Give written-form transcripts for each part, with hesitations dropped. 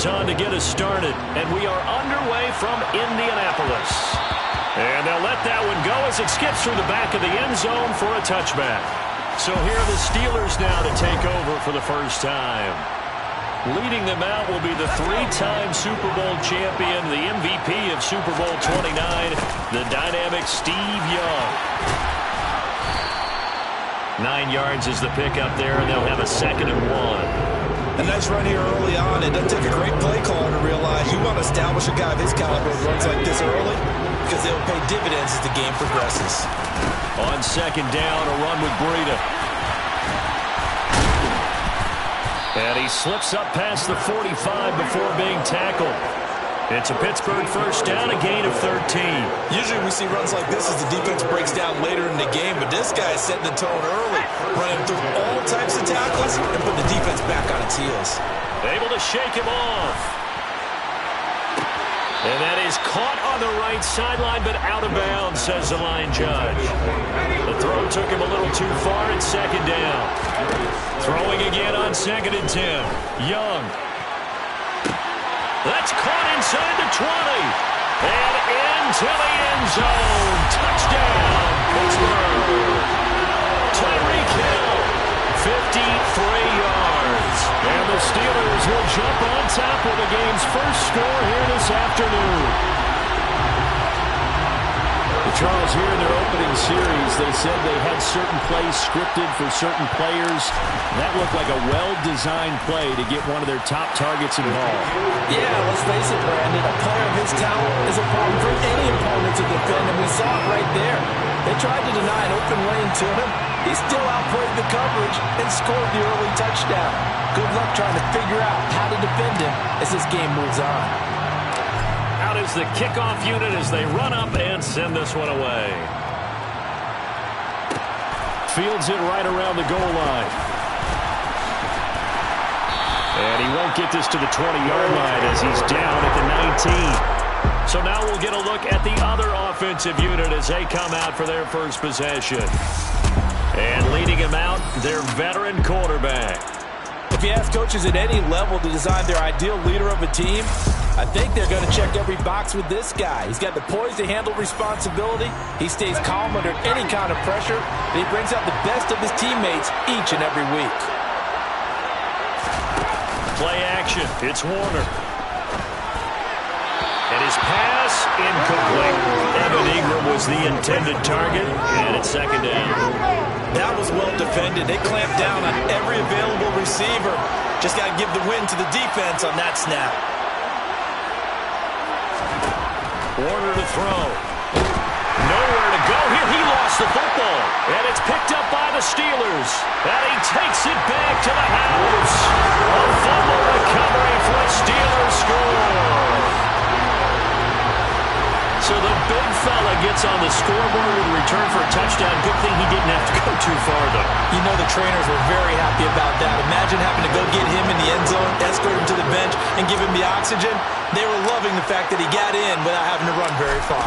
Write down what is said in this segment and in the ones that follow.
is on to get us started, and we are underway from Indianapolis. And they'll let that one go as it skips through the back of the end zone for a touchback. So here are the Steelers now to take over for the first time. Leading them out will be the three-time Super Bowl champion, the MVP of Super Bowl 29, the dynamic Steve Young. 9 yards is the pickup there, and they'll have a 2nd and 1. A nice run here early on. It doesn't take a great play caller to realize you want to establish a guy of his caliber who runs like this early because they'll pay dividends as the game progresses. On 2nd down, a run with Breida. And he slips up past the 45 before being tackled. It's a Pittsburgh first down, a gain of 13. Usually we see runs like this as the defense breaks down later in the game, but this guy is setting the tone early, running through all types of tackles and putting the defense back on its heels. Able to shake him off. And that is caught on the right sideline, but out of bounds, says the line judge. The throw took him a little too far at 2nd down. Throwing again on 2nd and 10. Young. That's caught inside the 20. And into the end zone. Touchdown, Pittsburgh. Tyreek Hill, 53 yards. And the Steelers will jump on top with the game's first score here this afternoon. Charles, here in their opening series, they said they had certain plays scripted for certain players. That looked like a well-designed play to get one of their top targets involved. Yeah, let's face it, Brandon. A player of his talent is a problem for any opponent to defend, and we saw it right there. They tried to deny an open lane to him. He still outplayed the coverage and scored the early touchdown. Good luck trying to figure out how to defend him as this game moves on. Out is the kickoff unit as they run up and send this one away. Fields it right around the goal line. And he won't get this to the 20-yard line as he's down at the 19. So now we'll get a look at the other offensive unit as they come out for their first possession. And leading him out, their veteran quarterback. If you ask coaches at any level to design their ideal leader of a team, I think they're going to check every box with this guy. He's got the poise to handle responsibility. He stays calm under any kind of pressure, and he brings out the best of his teammates each and every week. Play action. It's Warner. And his pass incomplete. Evan Ingram was the intended target, and it's 2nd down. That was well defended. They clamped down on every available receiver. Just got to give the win to the defense on that snap. Warner to throw. Nowhere to go here. He lost the football. And it's picked up by the Steelers. And he takes it back to the house. A fumble recovery for a Steelers score. So the big fella gets on the scoreboard with a return for a touchdown. Good thing he didn't have to go too far, though. You know the trainers were very happy about that. Imagine having to go get him in the end zone, escort him to the bench, and give him the oxygen. They were loving the fact that he got in without having to run very far.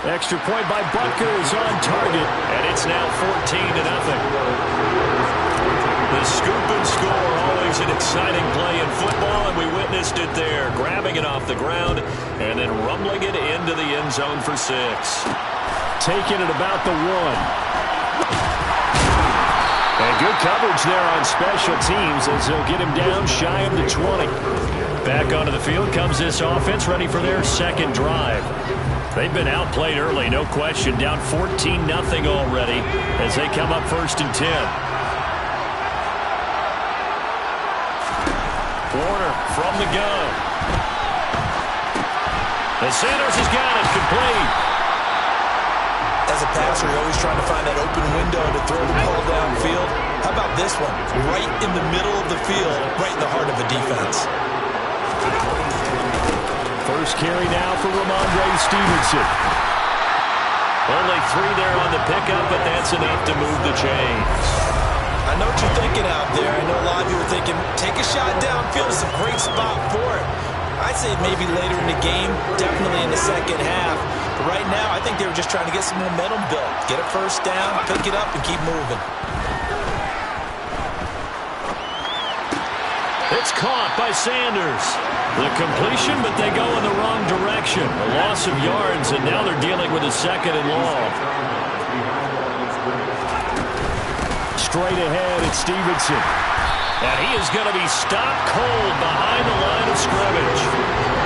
Extra point by Butker is on target, and it's now 14-0. The scoop and score, always an exciting play in football, and we witnessed it there, grabbing it off the ground and then rumbling it into the end zone for 6. Taking it about the 1. And good coverage there on special teams as they'll get him down shy of the 20. Back onto the field comes this offense, ready for their second drive. They've been outplayed early, no question, down 14-0 already as they come up 1st and 10. Warner from the gun. And Sanders has got it complete. As a passer, you're always trying to find that open window to throw the ball downfield. How about this one? Right in the middle of the field, right in the heart of a defense. First carry now for Ramondre Stevenson. Only 3 there on the pickup, but that's enough to move the chains. I know what you're thinking out there. I know a lot of you are thinking, take a shot downfield. It's a great spot for it. I'd say maybe later in the game, definitely in the second half. But right now, I think they were just trying to get some momentum built. Get a first down, pick it up, and keep moving. It's caught by Sanders. The completion, but they go in the wrong direction. A loss of yards, and now they're dealing with a 2nd and long. Straight ahead, it's Stevenson. And he is going to be stopped cold behind the line of scrimmage.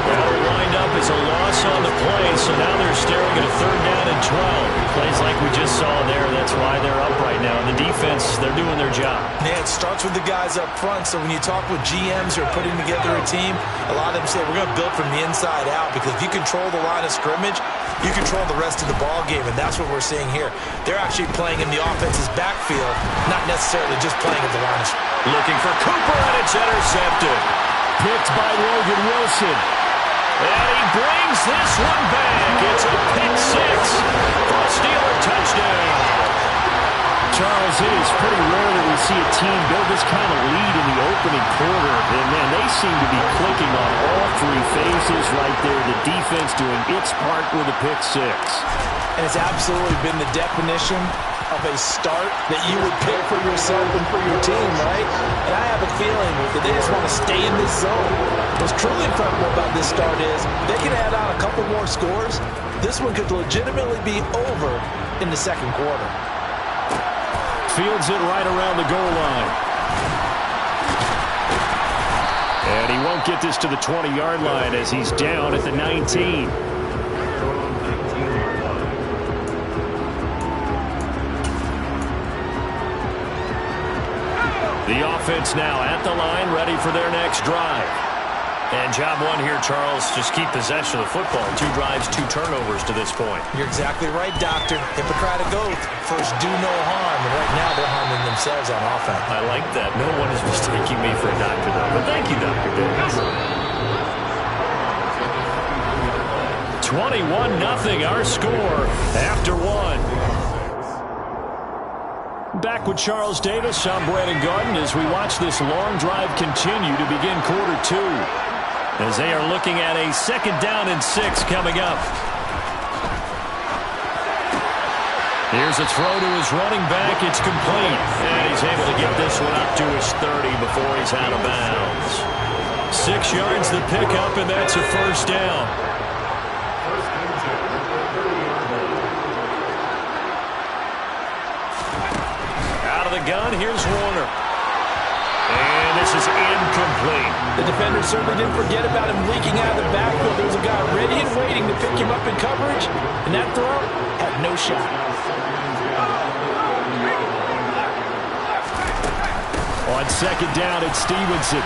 That'll wind up as a loss on the play, so now they're staring at a 3rd down and 12. Plays like we just saw there, that's why they're up right now. And the defense, they're doing their job. Yeah, it starts with the guys up front, so when you talk with GMs who are putting together a team, a lot of them say we're going to build from the inside out, because if you control the line of scrimmage, you control the rest of the ball game, and that's what we're seeing here. They're actually playing in the offense's backfield, not necessarily just playing at the line of scrimmage. Looking for Cooper, and it's intercepted. Picked by Logan Wilson. And he brings this one back. It's a pick 6 for a Steeler touchdown. Charles, it is pretty rare that we see a team build this kind of lead in the opening quarter. And, man, they seem to be clicking on all 3 phases right there. The defense doing its part with a pick 6. And it's absolutely been the definition of a start that you would pick for yourself and for your team, right? And I have a feeling that they just want to stay in this zone. What's truly incredible about this start is they can add on a couple more scores. This one could legitimately be over in the 2nd quarter. Fields it right around the goal line. And he won't get this to the 20-yard line as he's down at the 19. The offense now at the line, ready for their next drive. And job 1 here, Charles, just keep possession of the football. 2 drives, 2 turnovers to this point. You're exactly right, Doctor. Hippocratic oath. First, do no harm. And right now, they're harming themselves on offense. I like that. No one is mistaking me for a doctor, though. But thank you, Dr. Davis. 21-0, our score after 1. Back with Charles Davis, I'm Brandon Garden as we watch this long drive continue to begin quarter 2. As they are looking at a 2nd down and 6 coming up. Here's a throw to his running back. It's complete. And he's able to get this one up to his 30 before he's out of bounds. 6 yards the pickup, and that's a 1st down. The gun, here's Warner. And this is incomplete. The defender certainly didn't forget about him leaking out of the backfield. There was a guy ready and waiting to pick him up in coverage, and that throw had no shot. On 2nd down, it's Stevenson.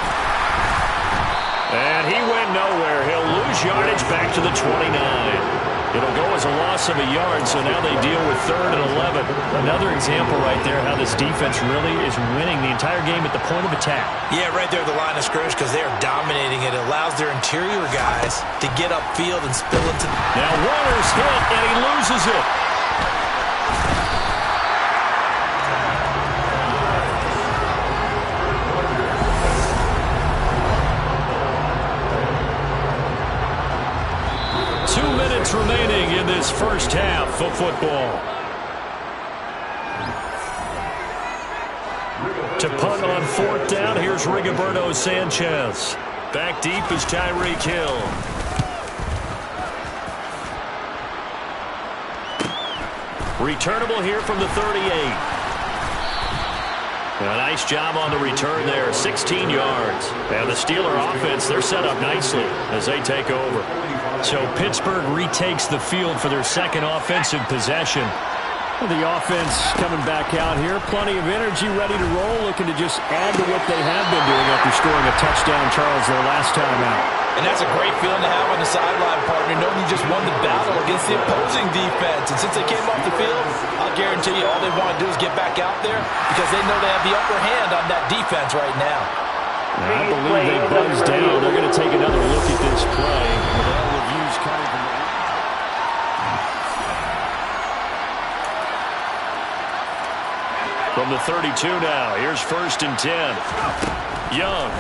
And he went nowhere. He'll lose yardage back to the 29. It'll go as a loss of a yard, so now they deal with 3rd and 11. Another example right there how this defense really is winning the entire game at the point of attack. Yeah, right there at the line of scrimmage because they are dominating it. It allows their interior guys to get upfield and spill into... Now Warner's hit, and he loses it. Remaining in this first half of football. To punt on 4th down, here's Rigoberto Sanchez. Back deep is Tyreek Hill. Returnable here from the 38. A nice job on the return there, 16 yards. And the Steeler offense, they're set up nicely as they take over. So Pittsburgh retakes the field for their 2nd offensive possession. The offense coming back out here. Plenty of energy, ready to roll, looking to just add to what they have been doing after scoring a touchdown, Charles, their last time out. And that's a great feeling to have on the sideline, partner, knowing you just won the battle against the opposing defense. And since they came off the field, I'll guarantee you all they want to do is get back out there because they know they have the upper hand on that defense right now. I believe they buzzed down. They're going to take another look at this play. Well, reviews coming from From the 32 now, here's 1st and 10. Young.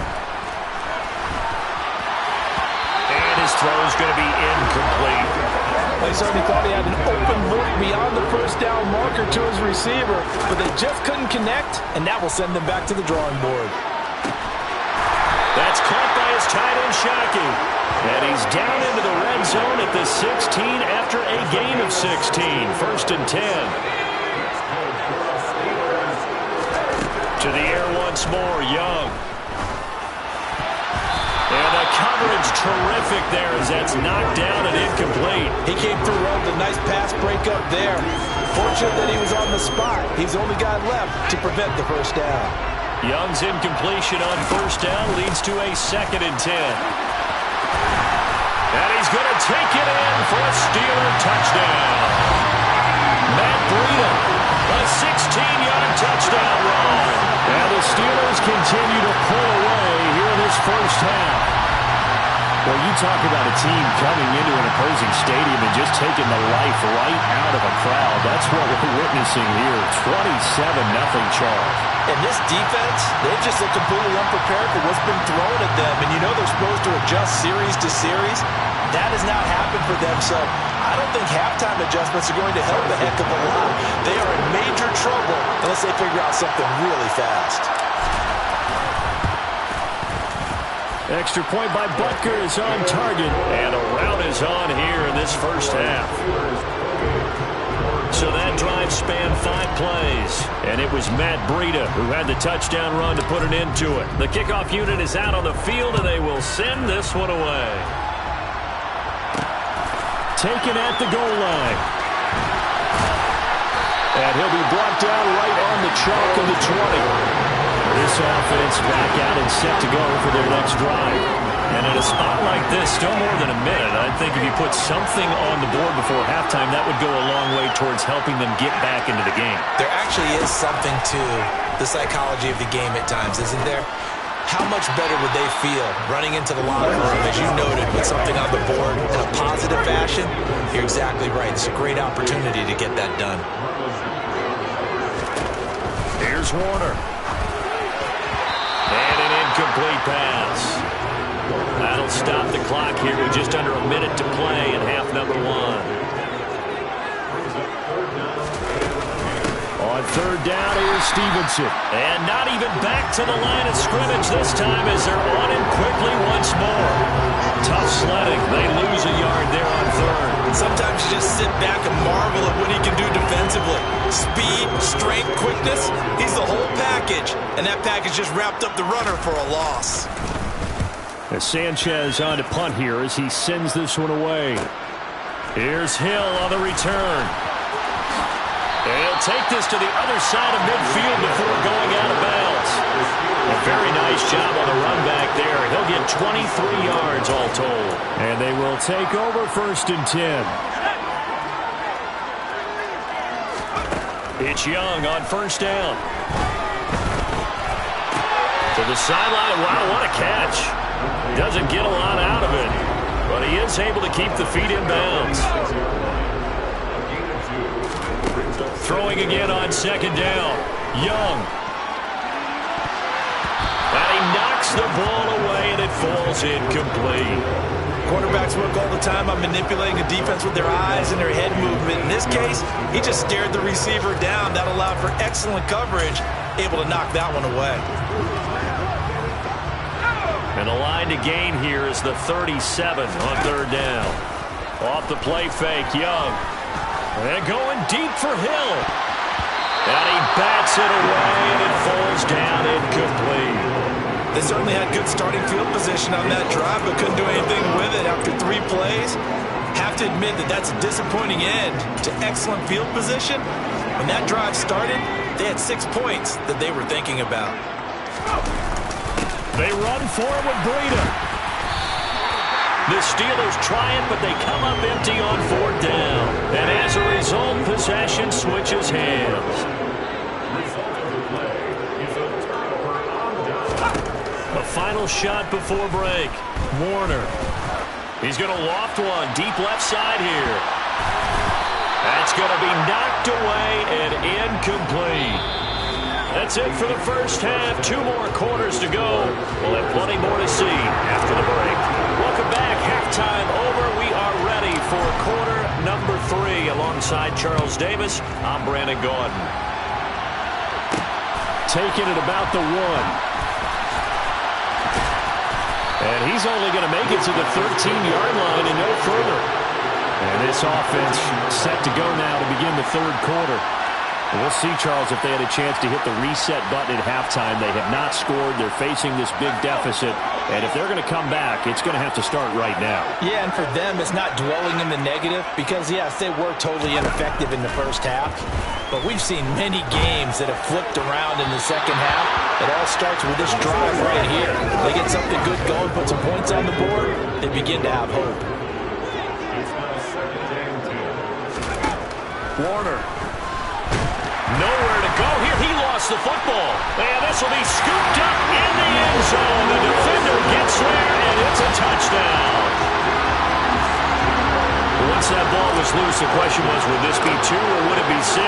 And his throw is going to be incomplete. They certainly thought he had an open look beyond the 1st down marker to his receiver, but they just couldn't connect, and that will send them back to the drawing board. Shockey. And he's down into the red zone at the 16 after a gain of 16. First and 10. To the air once more, Young. And the coverage terrific there as that's knocked down and incomplete. He came through well with a nice pass breakup there. Fortunate that he was on the spot. He's the only guy left to prevent the first down. Young's incompletion on first down leads to a 2nd and 10. And he's going to take it in for a Steeler touchdown. Matt Breida, a 16-yard touchdown run. And the Steelers continue to pull away here in this first half. Well, you talk about a team coming into an opposing stadium and just taking the life right out of a crowd. That's what we're witnessing here. 27-0 charge. And this defense, they just look completely unprepared for what's been thrown at them. And you know they're supposed to adjust series to series. That has not happened for them. So I don't think halftime adjustments are going to help a heck of a lot. They are in major trouble unless they figure out something really fast. Extra point by Butker is on target. And a rout is on here in this first half. So that drive spanned 5 plays. And it was Matt Breida who had the touchdown run to put an end to it. The kickoff unit is out on the field, and they will send this one away. Taken at the goal line. And he'll be brought down right on the chalk of the 20. This offense back out and set to go for their next drive. And in a spot like this, still more than a minute, I think if you put something on the board before halftime, that would go a long way towards helping them get back into the game. There actually is something to the psychology of the game at times, isn't there? How much better would they feel running into the locker room, as you noted, with something on the board in a positive fashion? You're exactly right. It's a great opportunity to get that done. Here's Warner. And an incomplete pass. That'll stop the clock here with just under a minute to play in half number 1. On third down, here's Stevenson. And not even back to the line of scrimmage this time as they're on him quickly once more. Tough sledding. They lose a yard there on third. Sometimes you just sit back and marvel at what he can do defensively. Speed, strength, quickness. He's the whole package. And that package just wrapped up the runner for a loss. As Sanchez on to punt here as he sends this one away. Here's Hill on the return. And he'll take this to the other side of midfield before going out of bounds. A very nice job on the run back there. He'll get 23 yards all told. And they will take over first and 10. It's Young on first down. To the sideline. Wow, what a catch. Doesn't get a lot out of it, but he is able to keep the feet in bounds. Throwing again on second down. Young. And he knocks the ball away, and it falls incomplete. Quarterbacks work all the time on manipulating a defense with their eyes and their head movement. In this case, he just stared the receiver down. That allowed for excellent coverage, able to knock that one away. And the line to gain here is the 37 on third down. Off the play fake, Young. And going deep for Hill. And he bats it away, and it falls down incomplete. They certainly had good starting field position on that drive, but couldn't do anything with it after 3 plays. Have to admit that that's a disappointing end to excellent field position. When that drive started, they had 6 points that they were thinking about. They run for it with Breida. The Steelers try it, but they come up empty on fourth down. And as a result, possession switches hands. A final shot before break. Warner. He's going to loft one deep left side here. That's going to be knocked away and incomplete. That's it for the first half. 2 more quarters to go. We'll have plenty more to see after the break. Welcome back. Halftime over. We are ready for quarter number 3. Alongside Charles Davis, I'm Brandon Gaudin. Taking it about the 1. And And he's only going to make it to the 13-yard line and no further. And this offense set to go now to begin the third quarter. We'll see, Charles, if they had a chance to hit the reset button at halftime. They have not scored. They're facing this big deficit. And if they're going to come back, it's going to have to start right now. Yeah, and for them, it's not dwelling in the negative because, yes, they were totally ineffective in the first half. But we've seen many games that have flipped around in the second half. It all starts with this drive right here. They get something good going, put some points on the board, they begin to have hope. Warner. Nowhere to go here. He lost the football. And this will be scooped up in the end zone. The defender gets there, and it's a touchdown. Once that ball was loose, the question was, would this be 2 or would it be 6?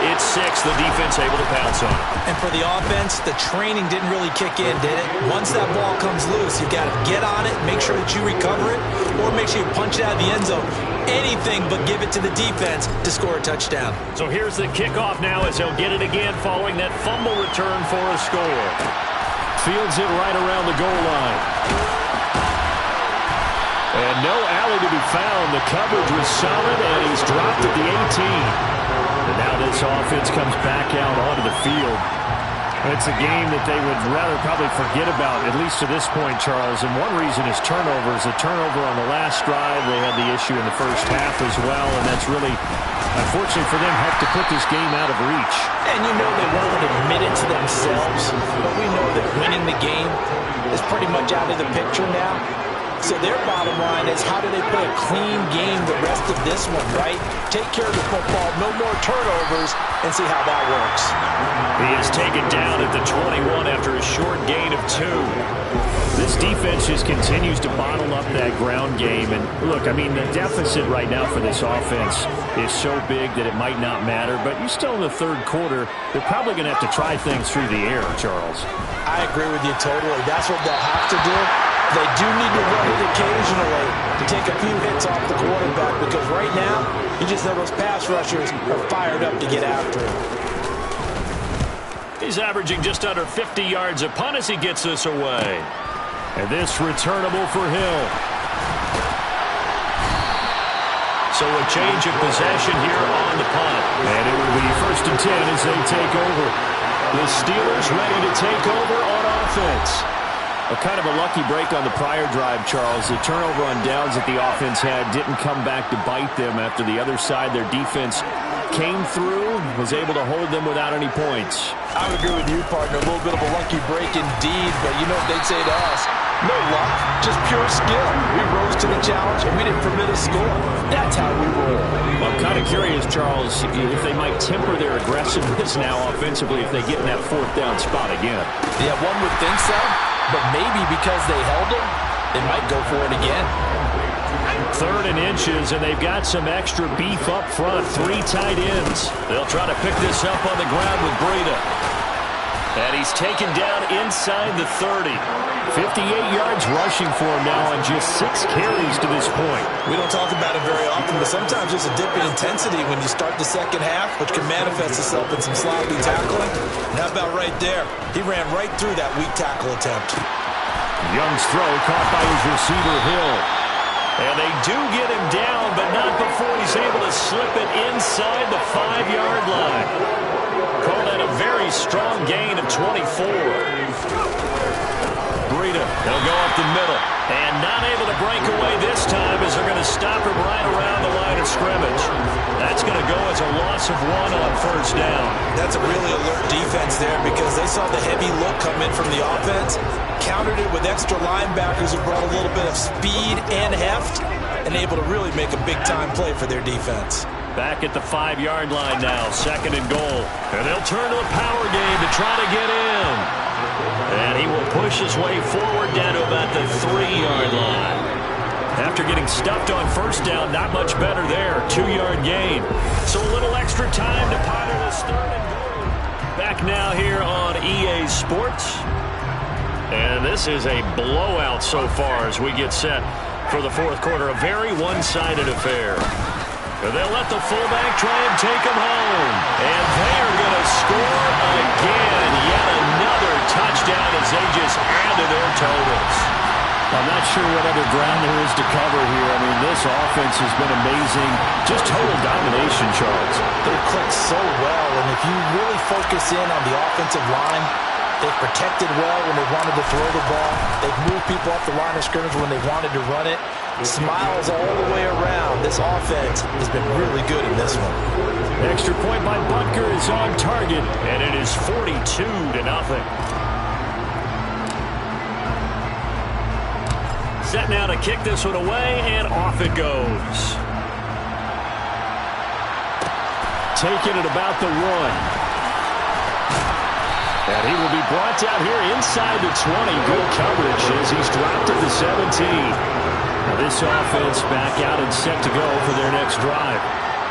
It's 6. The defense able to pounce on it. And for the offense, the training didn't really kick in, did it? Once that ball comes loose, you got to get on it, make sure that you recover it, or make sure you punch it out of the end zone. Anything but give it to the defense to score a touchdown. So here's the kickoff now as he'll get it again following that fumble return for a score. Fields it right around the goal line. And no alley to be found. The coverage was solid, and he's dropped at the 18. And now this offense comes back out onto the field. It's a game that they would rather probably forget about, at least to this point, Charles. And one reason is turnovers. A turnover on the last drive. They had the issue in the first half as well, and that's really, unfortunately for them, helped to put this game out of reach. And you know they won't admit it to themselves, but we know that winning the game is pretty much out of the picture now. So their bottom line is, how do they play a clean game the rest of this one, right? Take care of the football, no more turnovers, and see how that works. He is taken down at the 21 after a short gain of 2. This defense just continues to bottle up that ground game. And look, I mean, the deficit right now for this offense is so big that it might not matter. But you're still in the third quarter. They're probably going to have to try things through the air, Charles. I agree with you totally. That's what they'll have to do. They do need to run it occasionally to take a few hits off the quarterback, because right now, you just know those pass rushers are fired up to get after him. He's averaging just under 50 yards a punt as he gets this away. And this returnable for Hill. So a change of possession here on the punt. And it will be 1st and 10 as they take over. The Steelers ready to take over on offense. A kind of a lucky break on the prior drive, Charles. The turnover on downs that the offense had didn't come back to bite them after the other side. Their defense came through, was able to hold them without any points. I would agree with you, partner. A little bit of a lucky break indeed, but you know what they'd say to us? No luck, just pure skill. We rose to the challenge, and we didn't permit a score. That's how we roll. Well, I'm kind of curious, Charles, if they might temper their aggressiveness now offensively if they get in that 4th down spot again. Yeah, one would think so. But maybe because they held him, they might go for it again. 3rd and inches, and they've got some extra beef up front. 3 tight ends. They'll try to pick this up on the ground with Breida. And he's taken down inside the 30. 58 yards rushing for him now on just 6 carries to this point. We don't talk about it very often, but sometimes there's a dip in intensity when you start the second half, which can manifest itself in some sloppy tackling. And how about right there? He ran right through that weak tackle attempt. Young's throw caught by his receiver, Hill. And they do get him down, but not before he's able to slip it inside the 5-yard line. Call that a very strong gain of 24. Breida, they'll go up the middle. And not able to break away this time as they're going to stop him right around the line of scrimmage. That's going to go as a loss of 1 on 1st down. That's a really alert defense there, because they saw the heavy look come in from the offense, countered it with extra linebackers who brought a little bit of speed and heft, and able to really make a big-time play for their defense. Back at the 5-yard line now, 2nd and goal. And they'll turn to the power game to try to get in. And he will push his way forward down to about the 3-yard line. After getting stuffed on 1st down, not much better there. 2-yard gain. So a little extra time to ponder this 3rd and goal. Back now here on EA Sports. And this is a blowout so far as we get set for the 4th quarter. A very one-sided affair. They'll let the fullback try and take him home. And they are going to score again. Yet another touchdown as they just add to their totals. I'm not sure what other ground there is to cover here. I mean, this offense has been amazing. Just total domination, Charles. They've clicked so well, and if you really focus in on the offensive line, they've protected well when they wanted to throw the ball. They've moved people off the line of scrimmage when they wanted to run it. Smiles all the way around. This offense has been really good in this one. Extra point by Butker is on target, and it is 42-0. Set now to kick this one away, and off it goes. Taking it about the 1. And he will be brought down here inside the 20. Good coverage as he's dropped to the 17. Now this offense back out and set to go for their next drive.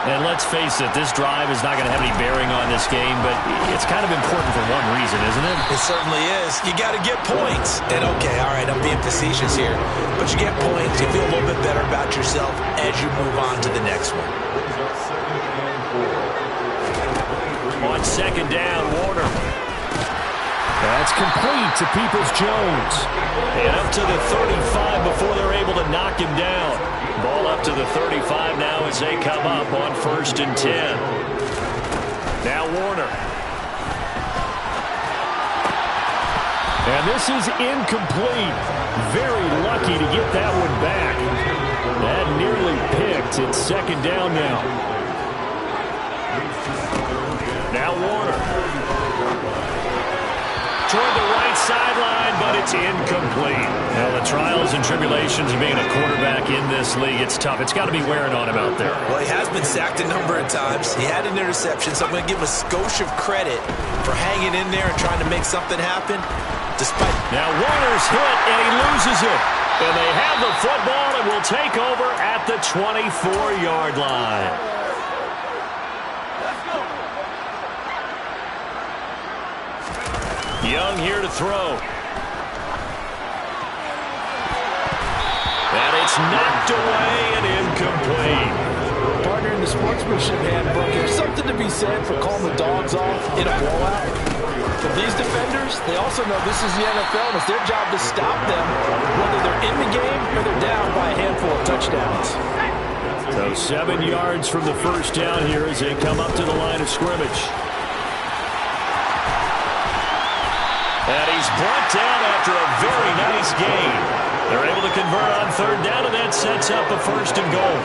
And let's face it, this drive is not going to have any bearing on this game, but it's kind of important for one reason, isn't it? It certainly is. You got to get points. And okay, all right, I'm being facetious here, but you get points, you feel a little bit better about yourself as you move on to the next one. On second down, Warner. That's complete to Peoples-Jones. And up to the 35 before they're able to knock him down. Ball up to the 35 now as they come up on 1st and 10. Now Warner. And this is incomplete. Very lucky to get that one back. That nearly picked. It's second down now. Now Warner. Toward the right sideline, but it's incomplete. Now, the trials and tribulations of being a quarterback in this league, it's tough. It's got to be wearing on him out there. Well, he has been sacked a number of times. He had an interception, so I'm going to give him a skosh of credit for hanging in there and trying to make something happen. Despite now, Warner's hit, and he loses it. And they have the football and will take over at the 24-yard line. Young here to throw. And it's knocked away and incomplete. Partner, in the sportsmanship handbook, there's something to be said for calling the dogs off in a blowout. For these defenders, they also know this is the NFL, and it's their job to stop them, whether they're in the game or they're down by a handful of touchdowns. So 7 yards from the first down here as they come up to the line of scrimmage. And he's brought down after a very nice gain. They're able to convert on third down, and that sets up a 1st and goal.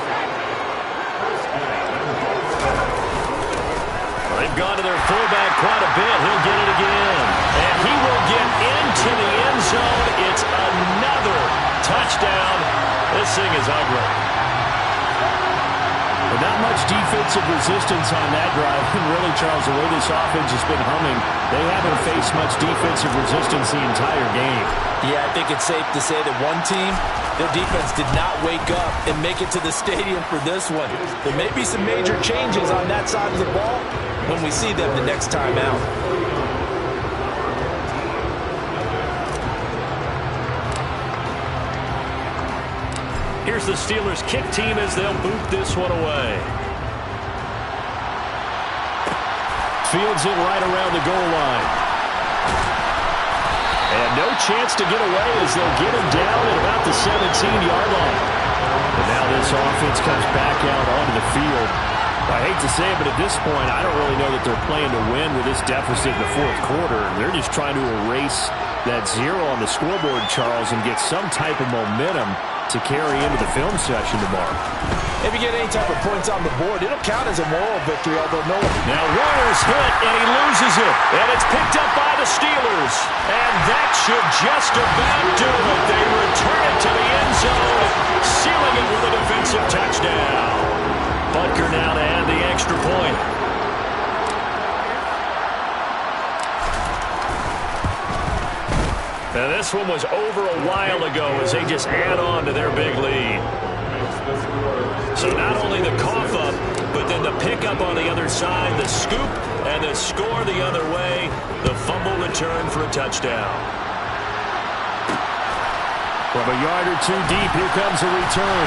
They've gone to their fullback quite a bit. He'll get it again. And he will get into the end zone. It's another touchdown. This thing is ugly. But not much defensive resistance on that drive. And really, Charles, the way this offense has been humming, they haven't faced much defensive resistance the entire game. Yeah, I think it's safe to say that one team, their defense did not wake up and make it to the stadium for this one. There may be some major changes on that side of the ball when we see them the next time out. Here's the Steelers' kick team as they'll boot this one away. Fields it right around the goal line. And no chance to get away as they'll get him down at about the 17-yard line. And now this offense comes back out onto the field. I hate to say it, but at this point, I don't really know that they're playing to win with this deficit in the fourth quarter. They're just trying to erase that 0 on the scoreboard, Charles, and get some type of momentum to carry into the film session tomorrow. If you get any type of points on the board, it'll count as a moral victory, although no one... Now Warner's hit, and he loses it. And it's picked up by the Steelers. And that should just about do it. They return it to the end zone, sealing it with a defensive touchdown. Butker now to add the extra point. Now this one was over a while ago as they just add on to their big lead. So not only the cough up, but then the pickup on the other side, the scoop, and the score the other way, the fumble return for a touchdown. From a yard or two deep, here comes a return.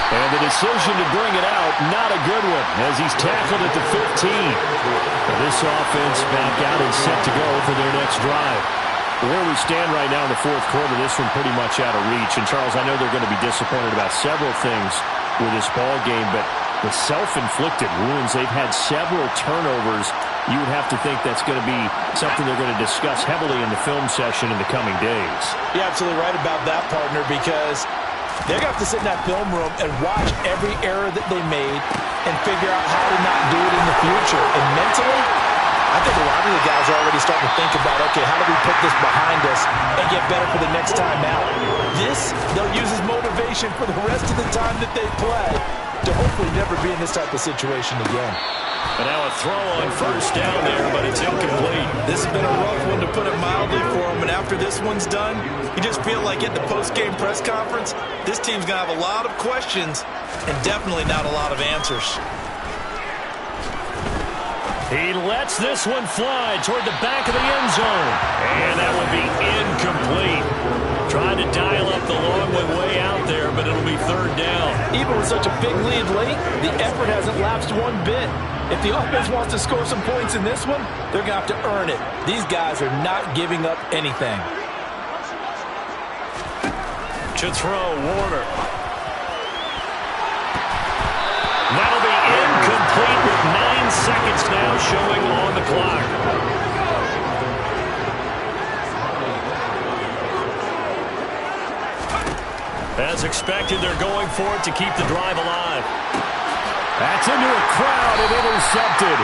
And the decision to bring it out, not a good one, as he's tackled at the 15. Now this offense back out and set to go for their next drive. Where we stand right now in the fourth quarter, this one pretty much out of reach. And, Charles, I know they're going to be disappointed about several things with this ball game, but the self-inflicted wounds, they've had several turnovers. You would have to think that's going to be something they're going to discuss heavily in the film session in the coming days. You're absolutely right about that, partner, because they're going to have to sit in that film room and watch every error that they made and figure out how to not do it in the future. And mentally, I think a lot of the guys are already starting to think about, okay, how do we put this behind us and get better for the next time out? This, they'll use as motivation for the rest of the time that they play to hopefully never be in this type of situation again. And now a throw on first down there, but it's incomplete. This has been a rough one, to put it mildly, for him. And after this one's done, you just feel like at the post-game press conference, this team's going to have a lot of questions and definitely not a lot of answers. He lets this one fly toward the back of the end zone. And that would be incomplete. Trying to dial up the long one way out there, but it'll be third down. Even with such a big lead late, the effort hasn't lapsed one bit. If the offense wants to score some points in this one, they're going to have to earn it. These guys are not giving up anything. To throw, Warner. That'll be incomplete with 9 seconds now showing on the clock. As expected, they're going for it to keep the drive alive. That's into a crowd and intercepted.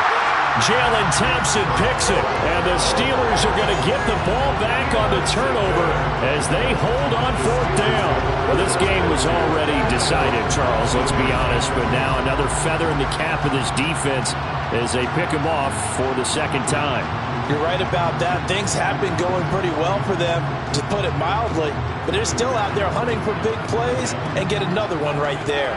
Jalen Thompson picks it, and the Steelers are going to get the ball back on the turnover as they hold on fourth down. Well, this game was already decided, Charles, let's be honest, but now another feather in the cap of this defense as they pick him off for the second time. You're right about that. Things have been going pretty well for them, to put it mildly, but they're still out there hunting for big plays and get another one right there.